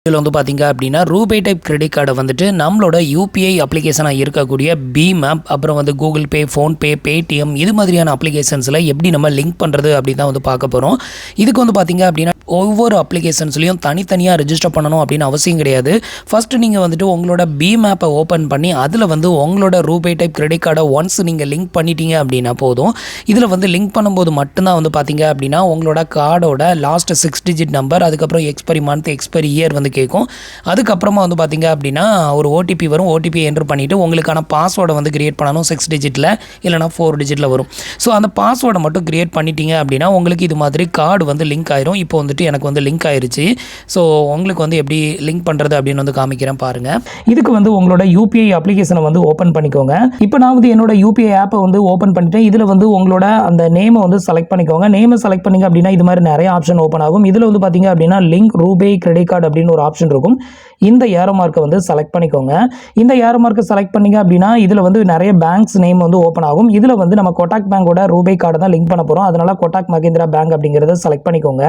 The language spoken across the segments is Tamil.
இதில் வந்து பார்த்தீங்க அப்படின்னா ரூபே டைப் கிரெடிட் கார்டை வந்துட்டு நம்மளோட யூபிஐ அப்ளிகேஷனாக இருக்கக்கூடிய பீம் ஆப், அப்புறம் வந்து கூகுள் பே, ஃபோன்பே, பேடிஎம் இது மாதிரியான அப்ளிகேஷன்ஸில் எப்படி நம்ம லிங்க் பண்ணுறது அப்படி தான் வந்து பார்க்க போகிறோம். இதுக்கு வந்து பார்த்தீங்க அப்படின்னா ஒவ்வொரு அப்ளிகேஷன்ஸ்லையும் தனித்தனியாக ரெஜிஸ்டர் பண்ணணும் அப்படின்னு அவசியம் கிடையாது. ஃபஸ்ட்டு நீங்கள் வந்துட்டு உங்களோட பீம் ஆப்பை ஓப்பன் பண்ணி அதில் வந்து உங்களோட ரூபே டைப் கிரெடிட் கார்டை ஒன்ஸ் நீங்கள் லிங்க் பண்ணிட்டீங்க அப்படின்னா போதும். இதில் வந்து லிங்க் பண்ணும்போது மட்டும்தான் வந்து பார்த்தீங்க அப்படின்னா உங்களோட கார்டோட லாஸ்ட் 6 டிஜிட் நம்பர், அதுக்கப்புறம் எக்ஸ்பைரி மந்த், எக்ஸ்பைரி இயர் வந்து கேட்கும். அதுக்கப்புறமா வந்து பார்த்தீங்க அப்படின்னா ஒரு ஓடிபி வரும். ஓடிபியை என்ட்ரு பண்ணிவிட்டு உங்களுக்கான பாஸ்வேர்டை வந்து கிரியேட் பண்ணணும். 6 டிஜிட்டில் இல்லைனா 4 டிஜிட்டில் வரும். ஸோ அந்த பாஸ்வேர்டை மட்டும் கிரியேட் பண்ணிட்டீங்க அப்படின்னா உங்களுக்கு இது மாதிரி கார்டு வந்து லிங்க் ஆயிரும். இப்போ வந்துட்டு எனக்கு வந்து லிங்க் ஆயிருச்சு. ஸோ உங்களுக்கு வந்து எப்படி லிங்க் பண்ணுறது அப்படின்னு வந்து காமிக்கிறேன் பாருங்கள். இதுக்கு வந்து உங்களோட யூபிஐ அப்ளிகேஷனை வந்து ஓப்பன் பண்ணிக்கோங்க. இப்போ நான் வந்து என்னோட யூபிஐ ஆப்பை வந்து ஓப்பன் பண்ணிட்டேன். இதில் வந்து உங்களோட அந்த நேமை வந்து செலக்ட் பண்ணிக்கோங்க. நேமை செலக்ட் பண்ணிங்க அப்படின்னா இது மாதிரி நிறைய ஆப்ஷன் ஓப்பன் ஆகும். இதில் வந்து பார்த்தீங்க அப்படின்னா லிங்க் ரூபே கிரெடிட் கார்டு அப்படின்னு ஒரு ஆப்ஷன் இருக்கும். இந்த ஏரோ மார்க்கை வந்து செலக்ட் பண்ணிக்கோங்க. இந்த ஏரோ மார்க்கை செலக்ட் பண்ணிங்க அப்படின்னா இதில் வந்து நிறைய பேங்க்ஸ் நேம் வந்து ஓப்பன் ஆகும். இதில் வந்து நம்ம கொட்டாக் பேங்கோட ரூபே கார்டை தான் லிங்க் பண்ண போகிறோம். அதனால கொட்டாக் மஹிந்திரா பேங்க் அப்படிங்கிறத செலக்ட் பண்ணிக்கோங்க.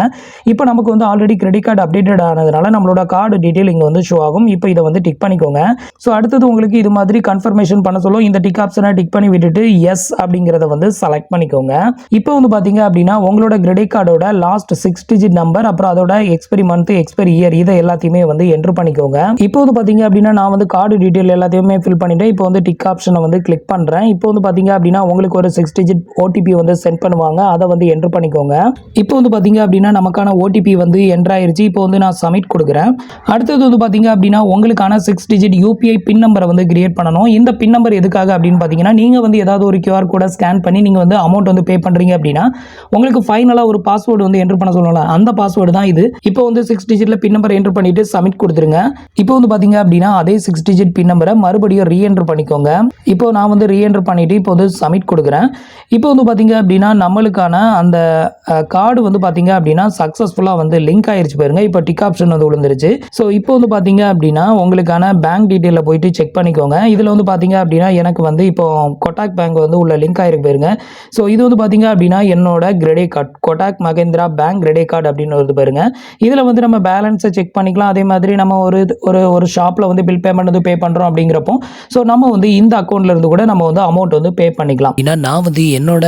இப்போ நமக்கு வந்து ஆல்ரெடி கிரெடிட் கார்டு அப்டேட்டட் ஆனதுனால நம்மளோட கார்டு டீட்டெயில் இங்கே வந்து ஷோ ஆகும். இப்போ இதை வந்து டிக் பண்ணிக்கோங்க. ஸோ அடுத்தது உங்களுக்கு இது மாதிரி கன்ஃபர்மேஷன் பண்ண சொல்லும். இந்த டிக் ஆப்ஷனை டிக் பண்ணி விட்டுட்டு எஸ் அப்படிங்கிறத வந்து செலக்ட் பண்ணிக்கோங்க. இப்போ வந்து பார்த்தீங்க அப்படின்னா உங்களோட கிரெடிட் கார்டோட லாஸ்ட் 6 டிஜிட் நம்பர், அப்புறம் அதோட எக்ஸ்பைரி மந்த், எக்ஸ்பைரி இயர் இதை எல்லாத்தையுமே வந்து என்ட்ரு பண்ணிக்கோங்க. இப்போ வந்து பார்த்தீங்க அப்படின்னா நான் வந்து கார்டு டீட்டெயில் எல்லாத்தையுமே ஃபில் பண்ணிட்டேன். இப்போ வந்து டிக் ஆப்ஷனை வந்து கிளிக் பண்ணுறேன். இப்போ வந்து பார்த்தீங்க அப்படின்னா உங்களுக்கு ஒரு 6 டிஜிட் ஓடிபி வந்து சென்ட் பண்ணுவாங்க. அதை வந்து என்ட்ரு பண்ணிக்கோங்க. இப்போ வந்து பார்த்தீங்க அப்படின்னா நமக்கான ஓடிபி வந்து என்ட்ரு ஆயிருச்சு. இப்போ வந்து நான் சப்மிட் கொடுக்குறேன். அடுத்தது வந்து பார்த்தீங்க அப்படின்னா உங்களுக்கான 6 டிஜிட் யூபிஐ பின் நம்பரை வந்து கிரியேட் பண்ணணும். இந்த பின் நம்பர் எதுக்காக அப்படின்னு பார்த்தீங்கன்னா நீங்கள் வந்து ஏதாவது ஒரு QR கோடை ஸ்கேன் பண்ணி நீங்கள் வந்து அமௌண்ட் வந்து பே பண்ணுறீங்க அப்படின்னா உங்களுக்கு ஃபைனலாக ஒரு பாஸ்வேர்டு வந்து என்ட்ரு பண்ண சொல்லலாம். அந்த பாஸ்வேர்டு தான் இது. இப்போ வந்து 6 டிஜிட்டில் பின் நம்பர் என்ட்ரு பண்ணிட்டு சப்மிட் கொடுத்துருங்க. இப்போ வந்து பார்த்தீங்க அப்படின்னா அதே 6 டிஜிட் பின் நம்பரை மறுபடியும் ரீஎன்ட்ரு பண்ணிக்கோங்க. இப்போ நான் வந்து ரீஎன்ட்ரு பண்ணிட்டு இப்போ வந்து சப்மிட் கொடுக்குறேன். இப்போ வந்து பார்த்தீங்க அப்படின்னா நம்மளுக்கான அந்த கார்டு வந்து பார்த்தீங்க அப்படின்னா சக்ஸஸ்ஃபுல்லாக வந்து லிங்க் ஆயிருச்சு பாருங்க. இப்போ டிக் ஆப்ஷன் வந்து விழுந்துருச்சு. ஸோ இப்போ வந்து பார்த்தீங்க அப்படின்னா உங்களுக்கான பேங்க் டீட்டெயிலில் போயிட்டு செக் பண்ணிக்கோங்க. இதில் வந்து பார்த்தீங்க அப்படின்னா எனக்கு வந்து இப்போ கொட்டாக் பேங்க் வந்து உள்ள லிங்க் ஆயிருக்கு பாருங்க. ஸோ இது வந்து பார்த்தீங்க அப்படின்னா என்னோட credit card Kotak Mahindra bank credit card அப்படின்னு வருது பாருங்க. இதில் வந்து நம்ம பேலன்ஸை செக் பண்ணிக்கலாம். அதே மாதிரி நம்ம ஒரு ஷாப்பில் வந்து பில் பேமெண்ட் வந்து பே பண்ணுறோம் அப்படிங்கிறப்போ ஸோ நம்ம வந்து இந்த அக்கௌண்ட்ல இருந்து கூட நம்ம வந்து அமௌண்ட் வந்து பே பண்ணிக்கலாம். ஏன்னா நான் வந்து என்னோட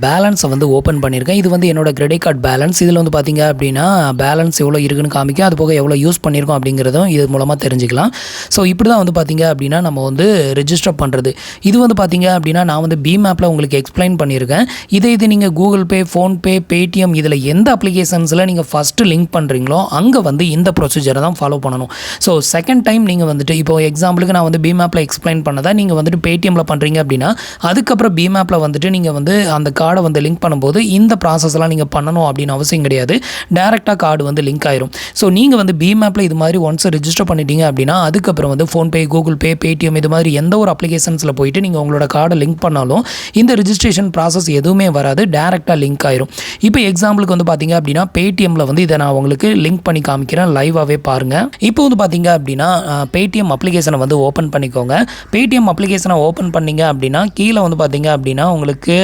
பேலன்ஸை வந்து ஓப்பன் பண்ணியிருக்கேன். இது வந்து என்னோட கிரெடிட் கார்டு பேலன்ஸ். இதில் வந்து பார்த்தீங்க அப்படின்னா பேலன்ஸ் எவ்வளோ இருக்குன்னு காமிக்கும். அது போக எவ்வளோ யூஸ் பண்ணியிருக்கோம் அப்படிங்கிறதும் இது மூலமாக தெரிஞ்சுக்கலாம். ஸோ இப்படி தான் வந்து பார்த்தீங்க அப்படின்னா நம்ம வந்து ரெஜிஸ்டர் பண்ணுறது. இது வந்து பார்த்தீங்க அப்படின்னா நான் வந்து பீம் ஆப்பில் உங்களுக்கு எக்ஸ்பிளைன் பண்ணியிருக்கேன். இது நீங்கள் கூகுள் பே, ஃபோன்பே, பேடிஎம் இதில் எந்த அப்ளிகேஷன்ஸில் நீங்கள் ஃபஸ்ட்டு லிங்க் பண்ணுறீங்களோ அங்கே வந்து இந்த ப்ரொசீஜரை தான் ஃபாலோ பண்ணணும். ஸோ செகண்ட் டைம் நீங்கள் வந்துட்டு இப்போ எக்ஸாம்பிளுக்கு நான் வந்து பீம் ஆப்பில் எக்ஸ்பிளைன் பண்ணதை நீங்கள் வந்துட்டு பேடிஎம்மில் பண்ணுறீங்க அப்படின்னா அதுக்கப்புறம் பீம் ஆப்பில் வந்துட்டு நீங்கள் வந்து அந்த கார்டை வந்து லிங்க் பண்ணும்போது இந்த ப்ராசஸ்லாம் நீங்கள் பண்ணணும் அப்படின்னு அவசியம் கிடையாது. டேரெக்டாக கார்டு வந்து லிங்க் ஆயிரும். ஸோ நீங்கள் வந்து பீம் ஆப்பில் இது மாதிரி ஒன்ஸ் ரெஜிஸ்டர் பண்ணிட்டீங்க அப்படின்னா அதுக்கப்புறம் வந்து ஃபோன்பே, கூகுள் பே, பேடிஎம் இது மாதிரி எந்த ஒரு அப்ளிகேஷன்ஸில் போயிட்டு நீங்கள் உங்களோட கார்டை லிங்க் பண்ணாலும் இந்த ரெஜிஸ்ட்ரேஷன் ப்ராசஸ் எதுவுமே வராது. டேரெக்டாக லிங்க் ஆயிரும். இப்போ எக்ஸாம்பிளுக்கு வந்து பார்த்தீங்க அப்படின்னா பேடிஎம்மில் வந்து இதை நான் உங்களுக்கு லிங்க் பண்ணி காமிக்கிறேன். லைவாகவே பாருங்கள். இப்போ வந்து பார்த்தீங்க அப்படின்னா பேடிஎம் அப்ளிகேஷனை வந்து ஓப்பன் பண்ணிக்கோங்க. பேடிஎம் அப்ளிகேஷனை ஓப்பன் பண்ணிங்க அப்படின்னா கீழே வந்து பார்த்தீங்க அப்படின்னா உங்களுக்கு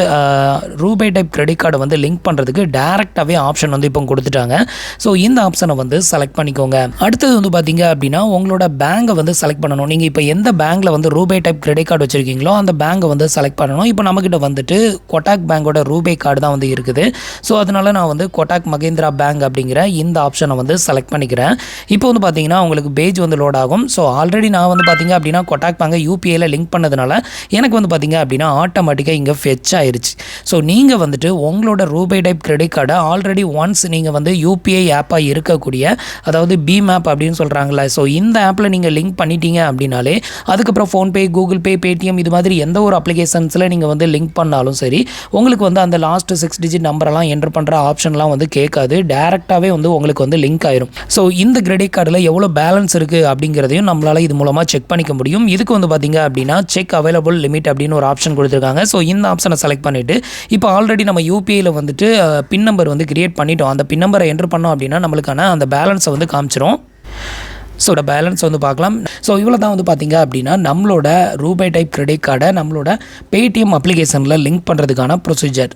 ரூபே டைப் கிரெடிட் கார்டை வந்து லிங்க் பண்ணுறதுக்கு டேரெக்டாகவே ஆப்ஷன் வந்து இப்போ கொடுத்துட்டாங்க. ஸோ இந்த ஆப்ஷனை வந்து செலக்ட் பண்ணிக்கோங்க. அடுத்தது வந்து பார்த்தீங்க அப்படின்னா உங்களோட பேங்கை வந்து செலக்ட் பண்ணணும். நீங்கள் இப்போ எந்த பேங்க்கில் வந்து ரூபே டைப் கிரெடிட் கார்டு வச்சுருக்கீங்களோ அந்த பேங்கை வந்து செலக்ட் பண்ணணும். இப்போ நம்மக்கிட்ட வந்துட்டு கொட்டாக் பேங்கோட ரூபே கார்டு தான் வந்து இருக்குது. ஸோ அதனால நான் வந்து கொட்டாக் மஹிந்திரா பேங்க் அப்படிங்கிற இந்த ஆப்ஷனை வந்து செலக்ட் பண்ணிக்கிறேன். இப்போ வந்து பார்த்தீங்கன்னா உங்களுக்கு பேஜ் வந்து லோட் ஆகும். ஸோ ஆல்ரெடி நான் வந்து பார்த்தீங்க அப்படின்னா கொட்டாக் பேங்கை யூபிஐயில் லிங்க் பண்ணதுனால எனக்கு வந்து பார்த்தீங்க அப்படின்னா ஆட்டோமேட்டிக்காக இங்கே ஃபெச் ஆயிருச்சு. ஸோ நீங்கள் வந்துட்டு உங்களோட ரூபே டைப் கிரெடிட் கார்டை ஆல்ரெடி ஒன்ஸ் நீங்கள் வந்து யூபிஐ ஆப்பாக இருக்கக்கூடிய அதாவது பீம் ஆப் அப்படின்னு சொல்கிறாங்களே, ஸோ இந்த ஆப்பில் நீங்கள் லிங்க் பண்ணிட்டீங்க அப்படின்னாலே அதுக்கப்புறம் ஃபோன்பே, கூகுள் பே, பேடிஎம் இது மாதிரி எந்த ஒரு அப்ளிகேஷன்ஸில் நீங்கள் வந்து லிங்க் பண்ணாலும் சரி உங்களுக்கு வந்து அந்த லாஸ்ட் 6 டிஜிட் நம்பரெல்லாம் என்ட்ரு பண்ணுற ஆப்ஷன்லாம் வந்து கேட்காது. டேரெக்டாகவே வந்து உங்களுக்கு வந்து லிங்க் ஆயிரும். ஸோ இந்த கிரெடிட் கார்டில் எவ்வளோ பேலன்ஸ் இருக்குது அப்படிங்கிறதையும் நம்மளால் இது மூலமாக செக் பண்ணிக்க முடியும். இதுக்கு வந்து பார்த்தீங்க அப்படின்னா செக் அவைலபிள் லிமிட் அப்படின்னு ஒரு ஆப்ஷன் கொடுத்துருக்காங்க. ஸோ இந்த ஆப்ஷனை செலக்ட் பண்ணிவிட்டு இப்போ ஆல்ரெடி நம்ம யூபிஐயில் வந்துட்டு பின் நம்பர் வந்து கிரியேட் பண்ணிட்டோம். அந்த பின் நம்பரை என்ட்ரு பண்ணோம் அப்படின்னா நம்மளுக்கான அந்த பேலன்ஸை வந்து காமிச்சிரும். ஸோ பேலன்ஸ் வந்து பார்க்கலாம். ஸோ இவ்வளோ தான் வந்து பார்த்தீங்க அப்படின்னா நம்மளோட ரூபே டைப் கிரெடிட் கார்டை நம்மளோட பேடிஎம் அப்ளிகேஷனில் லிங்க் பண்ணுறதுக்கான ப்ரொசீஜர்.